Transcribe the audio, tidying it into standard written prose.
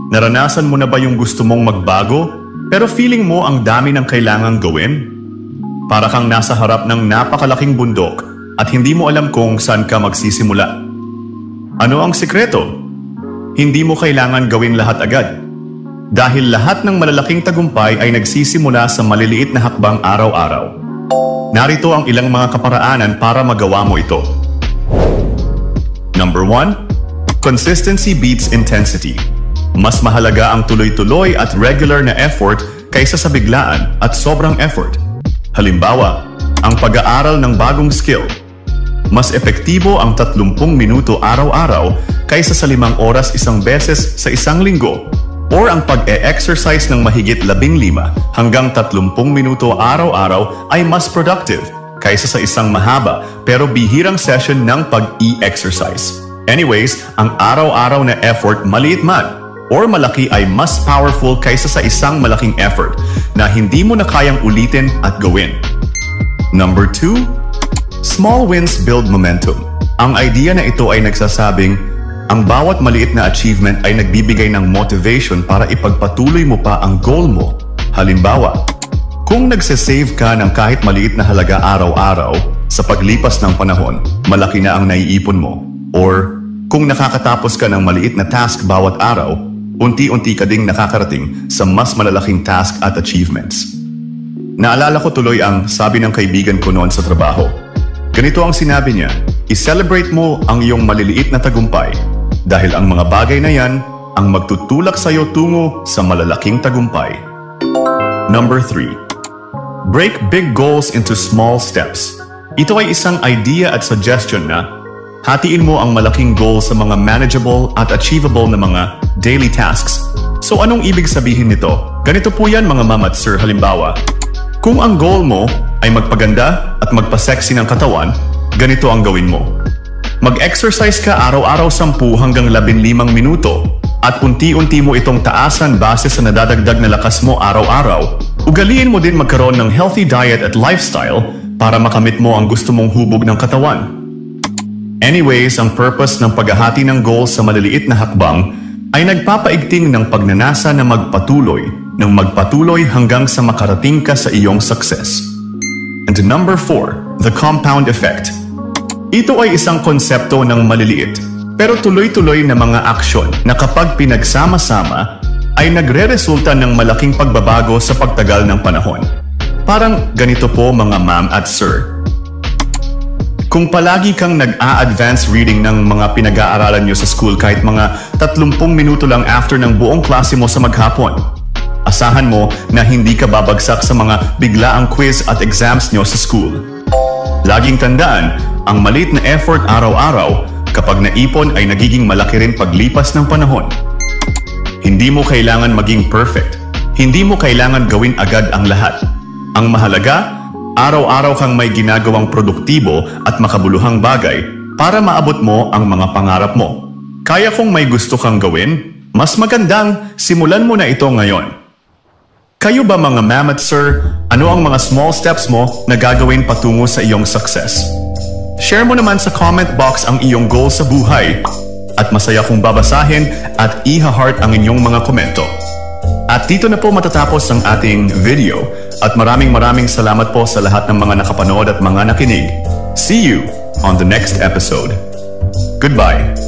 Naranasan mo na ba yung gusto mong magbago, pero feeling mo ang dami ng kailangang gawin? Para kang nasa harap ng napakalaking bundok at hindi mo alam kung saan ka magsisimula. Ano ang sikreto? Hindi mo kailangan gawin lahat agad. Dahil lahat ng malalaking tagumpay ay nagsisimula sa maliliit na hakbang araw-araw. Narito ang ilang mga kaparaanan para magawa mo ito. Number 1. Consistency beats intensity. Mas mahalaga ang tuloy-tuloy at regular na effort kaysa sa biglaan at sobrang effort. Halimbawa, ang pag-aaral ng bagong skill. Mas epektibo ang 30 minuto araw-araw kaysa sa 5 oras isang beses sa isang linggo. Or ang pag-e-exercise ng mahigit 15 hanggang 30 minuto araw-araw ay mas productive kaysa sa isang mahaba pero bihirang session ng pag-e-exercise. Anyways, ang araw-araw na effort maliit man or malaki ay mas powerful kaysa sa isang malaking effort na hindi mo na kayang ulitin at gawin. Number 2. Small wins build momentum. Ang idea na ito ay nagsasabing, ang bawat maliit na achievement ay nagbibigay ng motivation para ipagpatuloy mo pa ang goal mo. Halimbawa, kung nagsasave ka ng kahit maliit na halaga araw-araw, sa paglipas ng panahon, malaki na ang naiipon mo. Or, kung nakakatapos ka ng maliit na task bawat araw, unti-unti ka ding nakakarating sa mas malalaking task at achievements. Naalala ko tuloy ang sabi ng kaibigan ko noon sa trabaho. Ganito ang sinabi niya, i-celebrate mo ang iyong maliliit na tagumpay dahil ang mga bagay na yan ang magtutulak sa iyo tungo sa malalaking tagumpay. Number 3. Break big goals into small steps. Ito ay isang idea at suggestion na hatiin mo ang malaking goal sa mga manageable at achievable na mga daily tasks. So anong ibig sabihin nito? Ganito po yan mga ma'am at sir, halimbawa. Kung ang goal mo ay magpaganda at magpa-sexy ng katawan, ganito ang gawin mo. Mag-exercise ka araw-araw 10 hanggang 15 minuto at unti-unti mo itong taasan base sa nadadagdag na lakas mo araw-araw. Ugaliin mo din magkaroon ng healthy diet at lifestyle para makamit mo ang gusto mong hubog ng katawan. Anyways, ang purpose ng paghahati ng goals sa maliliit na hakbang ay nagpapaigting ng pagnanasa na magpatuloy hanggang sa makarating ka sa iyong success. And number 4, the compound effect. Ito ay isang konsepto ng maliliit pero tuloy-tuloy na mga aksyon na kapag pinagsama-sama ay nagre-resulta ng malaking pagbabago sa pagtagal ng panahon. Parang ganito po mga ma'am at sir. Kung palagi kang nag-a-advance reading ng mga pinag-aaralan nyo sa school kahit mga 30 minuto lang after ng buong klase mo sa maghapon, asahan mo na hindi ka babagsak sa mga biglaang quiz at exams nyo sa school. Laging tandaan, ang maliit na effort araw-araw kapag naipon ay nagiging malaki rin paglipas ng panahon. Hindi mo kailangan maging perfect. Hindi mo kailangan gawin agad ang lahat. Ang mahalaga, araw-araw kang may ginagawang produktibo at makabuluhang bagay para maabot mo ang mga pangarap mo. Kaya kung may gusto kang gawin, mas magandang simulan mo na ito ngayon. Kayo ba mga ma'am at sir, ano ang mga small steps mo na gagawin patungo sa iyong success? Share mo naman sa comment box ang iyong goal sa buhay at masaya kong babasahin at iha-heart ang inyong mga komento. At dito na po matatapos ang ating video at maraming salamat po sa lahat ng mga nakapanood at mga nakinig. See you on the next episode. Goodbye.